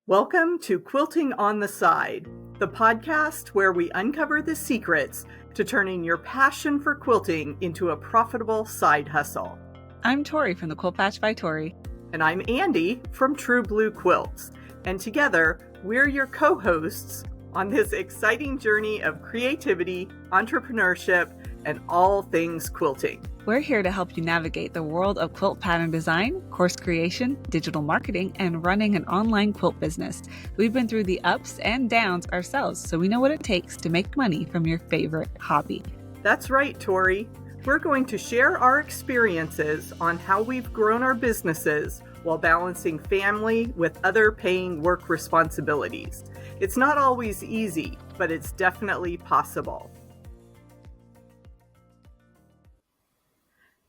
Welcome to Quilting on the Side, the podcast where we uncover the secrets to turning your passion for quilting into a profitable side hustle. I'm Tori from the Quilt Patch by Tori. And I'm Andi from True Blue Quilts. And together, we're your co-hosts on this exciting journey of creativity, entrepreneurship, and all things quilting. We're here to help you navigate the world of quilt pattern design, course creation, digital marketing, and running an online quilt business. We've been through the ups and downs ourselves, so we know what it takes to make money from your favorite hobby. That's right, Tori. We're going to share our experiences on how we've grown our businesses while balancing family with other paying work responsibilities. It's not always easy, but it's definitely possible.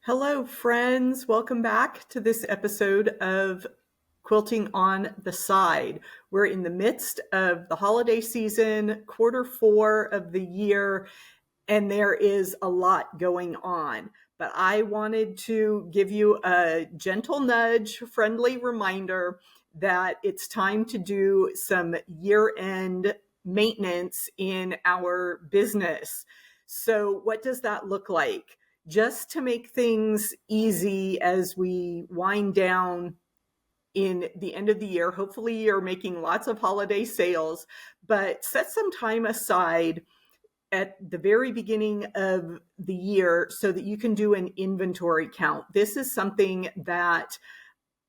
Hello, friends. Welcome back to this episode of Quilting on the Side. We're in the midst of the holiday season, quarter 4 of the year, and there is a lot going on. But I wanted to give you a gentle nudge, friendly reminder that it's time to do some year-end maintenance in our business. So what does that look like? Just to make things easy as we wind down in the end of the year. Hopefully you're making lots of holiday sales, but set some time aside at the very beginning of the year so that you can do an inventory count. This is something that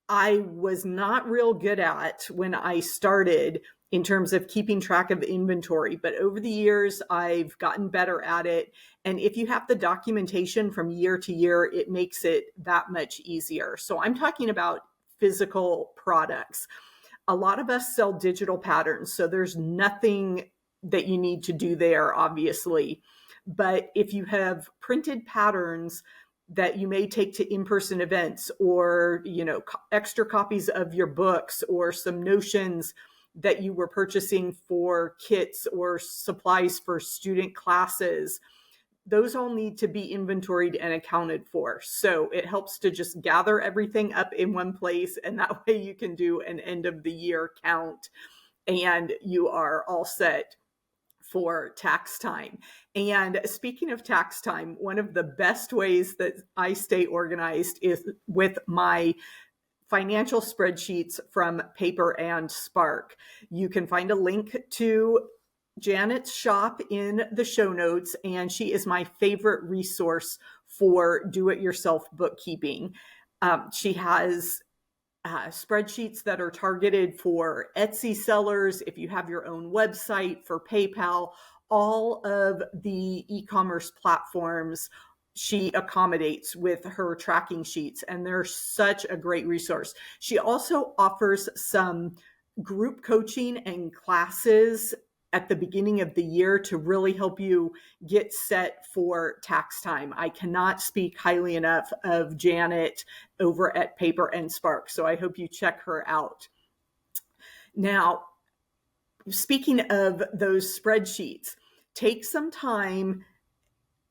I was not real good at when I started in terms of keeping track of inventory, but over the years, I've gotten better at it. And if you have the documentation from year to year, it makes it that much easier. So I'm talking about physical products. A lot of us sell digital patterns, so there's nothing that you need to do there, obviously. But if you have printed patterns that you may take to in-person events, or, extra copies of your books, or some notions that you were purchasing for kits or supplies for student classes, those all need to be inventoried and accounted for. So it helps to just gather everything up in one place, and that way you can do an end of the year count and you are all set for tax time. And speaking of tax time, one of the best ways that I stay organized is with my financial spreadsheets from Paper and Spark. You can find a link to Janet's shop in the show notes, and she is my favorite resource for do-it-yourself bookkeeping. She has spreadsheets that are targeted for Etsy sellers, if you have your own website, for PayPal, all of the e-commerce platforms she accommodates with her tracking sheets, and they're such a great resource. She also offers some group coaching and classes at the beginning of the year to really help you get set for tax time. I cannot speak highly enough of Janet over at Paper and Spark, so I hope you check her out. Now, speaking of those spreadsheets, take some time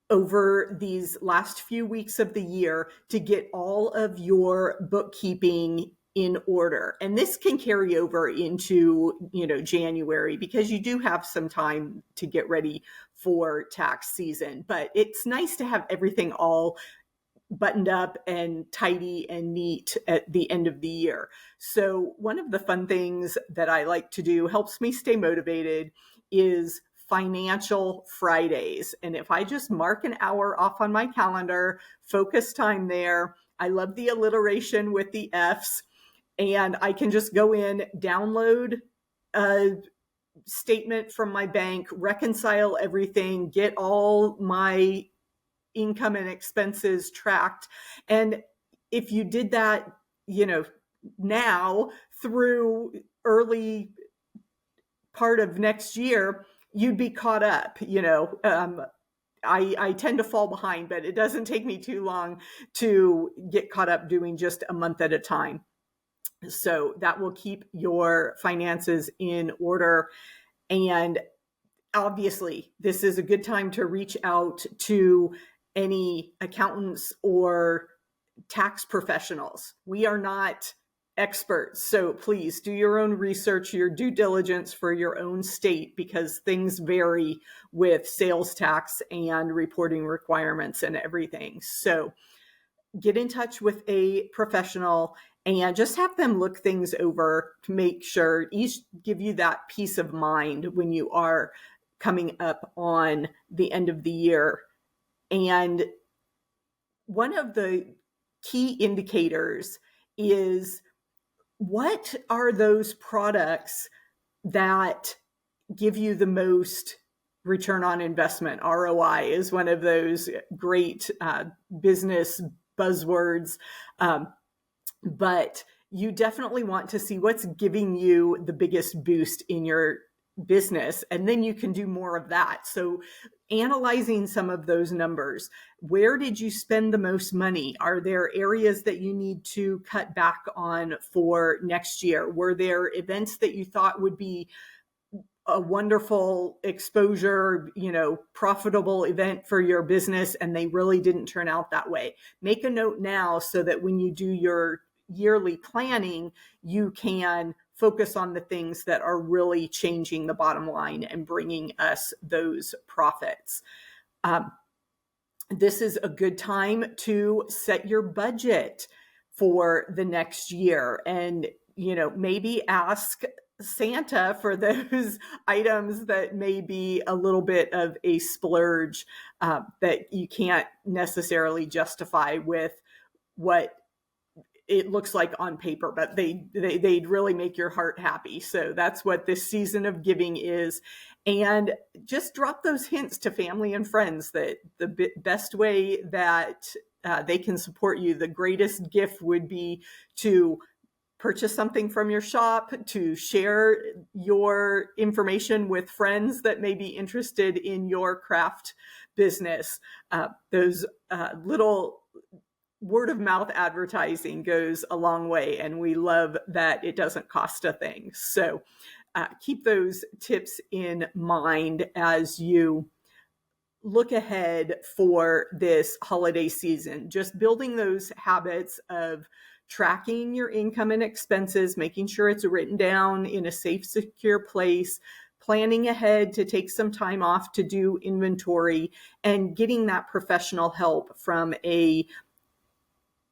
over these last few weeks of the year to get all of your bookkeeping in order. And this can carry over into, January, because you do have some time to get ready for tax season. But it's nice to have everything all buttoned up and tidy and neat at the end of the year. So one of the fun things that I like to do, helps me stay motivated, is Financial Fridays. And if I just mark an hour off on my calendar, focus time there, I love the alliteration with the F's, and I can just go in, download a statement from my bank, reconcile everything, get all my income and expenses tracked. And if you did that, now through early part of next year, you'd be caught up. I tend to fall behind, but it doesn't take me too long to get caught up doing just a month at a time. So that will keep your finances in order. And obviously, this is a good time to reach out to any accountants or tax professionals. We are not experts. So please do your own research, your due diligence for your own state, because things vary with sales tax and reporting requirements and everything. So get in touch with a professional and just have them look things over to make sure, each give you that peace of mind when you are coming up on the end of the year. And one of the key indicators is, what are those products that give you the most return on investment? ROI is one of those great business buzzwords. But you definitely want to see what's giving you the biggest boost in your business, and then you can do more of that. So analyzing some of those numbers, where did you spend the most money? Are there areas that you need to cut back on for next year? Were there events that you thought would be a wonderful exposure, profitable event for your business, and they really didn't turn out that way? Make a note now so that when you do your yearly planning, you can focus on the things that are really changing the bottom line and bringing us those profits. This is a good time to set your budget for the next year, and maybe ask Santa for those items that may be a little bit of a splurge that you can't necessarily justify with what it looks like on paper, but they'd really make your heart happy. So that's what this season of giving is. And just drop those hints to family and friends that the best way that they can support you, the greatest gift would be to purchase something from your shop, to share your information with friends that may be interested in your craft business. Those little word of mouth advertising goes a long way, and we love that it doesn't cost a thing. So keep those tips in mind as you look ahead for this holiday season. Just building those habits of tracking your income and expenses, making sure it's written down in a safe, secure place, planning ahead to take some time off to do inventory, and getting that professional help from a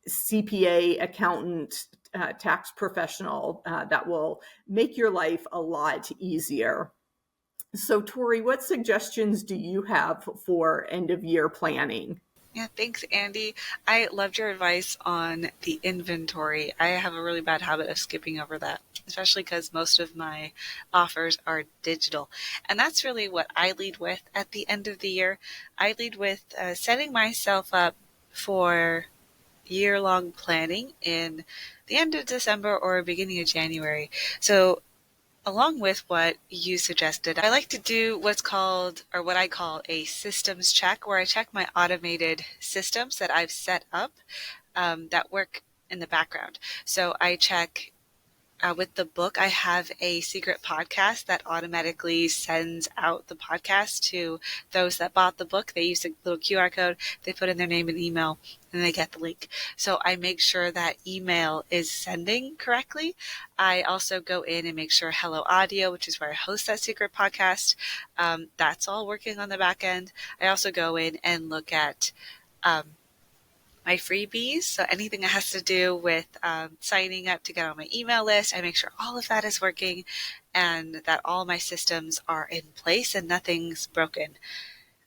CPA, accountant, tax professional that will make your life a lot easier. So, Tori, what suggestions do you have for end of year planning? Yeah, thanks, Andi. I loved your advice on the inventory. I have a really bad habit of skipping over that, especially because most of my offers are digital. And that's really what I lead with at the end of the year. I lead with setting myself up for year-long planning in the end of December or beginning of January. So along with what you suggested, I like to do what's called, or what I call, a systems check, where I check my automated systems that I've set up that work in the background. So I check with the book, I have a secret podcast that automatically sends out the podcast to those that bought the book. They use a little QR code, they put in their name and email, and they get the link. So I make sure that email is sending correctly. I also go in and make sure Hello Audio, which is where I host that secret podcast, that's all working on the back end. I also go in and look at my freebies. So anything that has to do with signing up to get on my email list, I make sure all of that is working and that all my systems are in place and nothing's broken.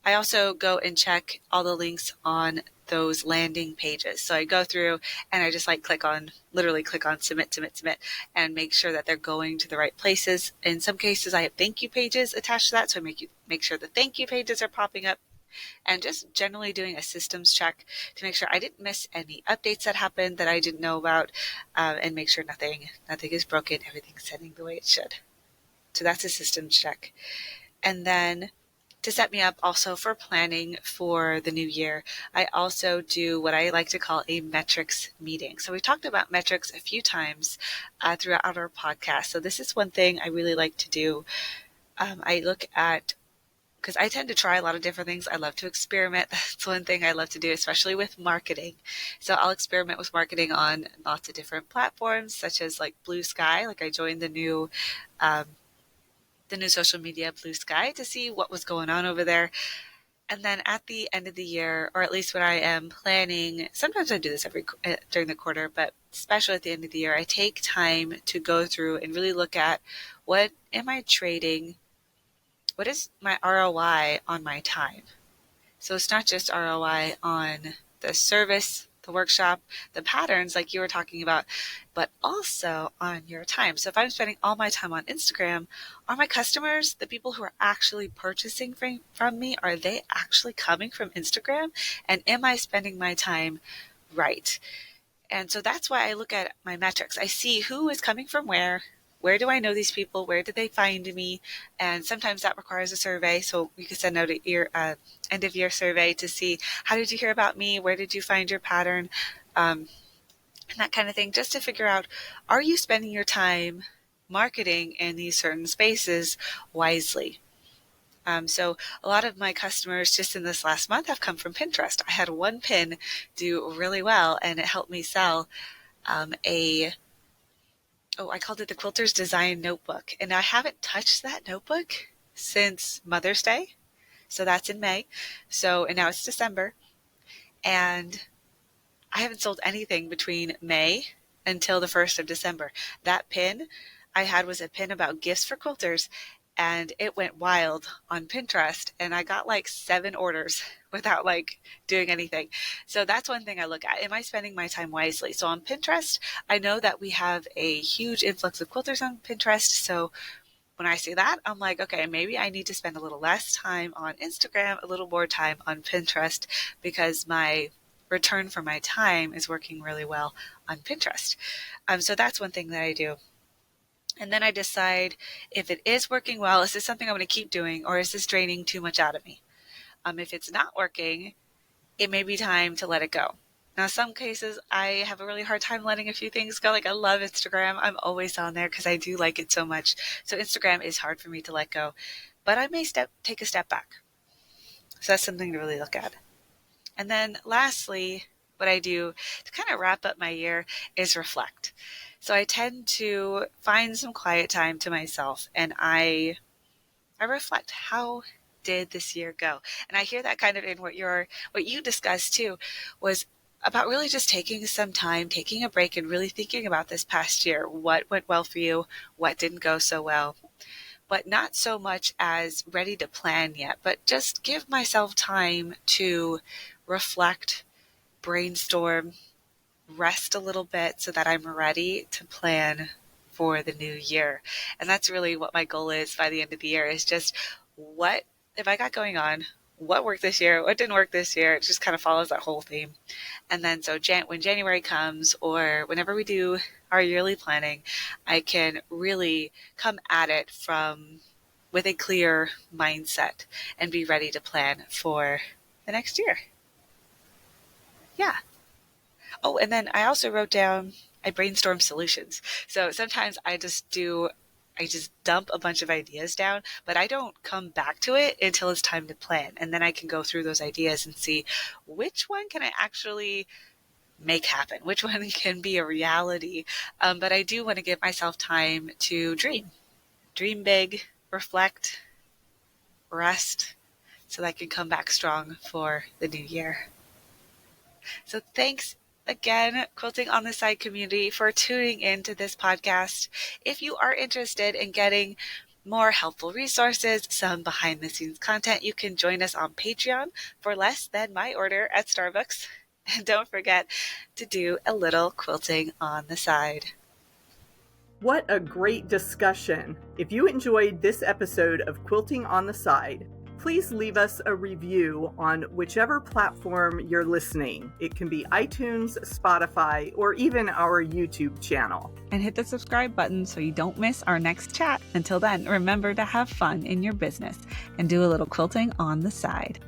I also go and check all the links on those landing pages. So I go through and I just literally click on submit, and make sure that they're going to the right places. In some cases, I have thank you pages attached to that. So I make sure the thank you pages are popping up. And just generally doing a systems check to make sure I didn't miss any updates that happened that I didn't know about, and make sure nothing is broken, everything's sending the way it should. So that's a systems check. And then to set me up also for planning for the new year, I also do what I like to call a metrics meeting. So we talked about metrics a few times throughout our podcast. So this is one thing I really like to do. I look at because I tend to try a lot of different things. I love to experiment. That's one thing I love to do, especially with marketing. So I'll experiment with marketing on lots of different platforms, such as like Blue Sky. Like I joined um, the new social media Blue Sky to see what was going on over there. And then at the end of the year, or at least when I am planning, sometimes I do this during the quarter, but especially at the end of the year, I take time to go through and really look at what am I trading. What is my ROI on my time? So it's not just ROI on the service, the workshop, the patterns like you were talking about, but also on your time. So if I'm spending all my time on Instagram, are my customers, the people who are actually purchasing from me, are they actually coming from Instagram? And am I spending my time right? And so that's why I look at my metrics. I see who is coming from where do I know these people? Where did they find me? And sometimes that requires a survey. So you can send out your end of year survey to see, how did you hear about me? Where did you find your pattern? And that kind of thing, just to figure out, are you spending your time marketing in these certain spaces wisely? So a lot of my customers just in this last month have come from Pinterest. I had one pin do really well, and it helped me sell I called it the Quilter's Design Notebook. And I haven't touched that notebook since Mother's Day. So that's in May. And now it's December. And I haven't sold anything between May until the 1st of December. That pin I had was a pin about gifts for quilters. And it went wild on Pinterest. And I got like 7 orders without like doing anything. So that's one thing I look at. Am I spending my time wisely? So on Pinterest, I know that we have a huge influx of quilters on Pinterest. So when I see that, I'm like, okay, maybe I need to spend a little less time on Instagram, a little more time on Pinterest, because my return for my time is working really well on Pinterest. So that's one thing that I do. And then I decide, if it is working well, is this something I'm going to keep doing, or is this draining too much out of me? If it's not working, it may be time to let it go. Now, some cases I have a really hard time letting a few things go. Like I love Instagram. I'm always on there because I do like it so much. So Instagram is hard for me to let go, but I may take a step back. So that's something to really look at. And then lastly, what I do to kind of wrap up my year is reflect. So I tend to find some quiet time to myself, and I reflect, how did this year go? And I hear that kind of in what you discussed too, was about really just taking some time, taking a break, and really thinking about this past year. What went well for you? What didn't go so well? But not so much as ready to plan yet, but just give myself time to reflect, brainstorm, rest a little bit so that I'm ready to plan for the new year. And that's really what my goal is by the end of the year, is just, what have I got going on? What worked this year? What didn't work this year? It just kind of follows that whole theme. And then so when January comes, or whenever we do our yearly planning, I can really come at it with a clear mindset and be ready to plan for the next year. Yeah. Oh, and then I also wrote down, I brainstorm solutions. So sometimes I just dump a bunch of ideas down, but I don't come back to it until it's time to plan. And then I can go through those ideas and see, which one can I actually make happen? Which one can be a reality? But I do want to give myself time to dream big, reflect, rest, so that I can come back strong for the new year. So thanks again, Quilting on the Side community, for tuning into this podcast. If you are interested in getting more helpful resources, some behind the scenes content, you can join us on Patreon for less than my order at Starbucks. And don't forget to do a little quilting on the side. What a great discussion. If you enjoyed this episode of Quilting on the Side, please leave us a review on whichever platform you're listening. It can be iTunes, Spotify, or even our YouTube channel. And hit the subscribe button so you don't miss our next chat. Until then, remember to have fun in your business and do a little quilting on the side.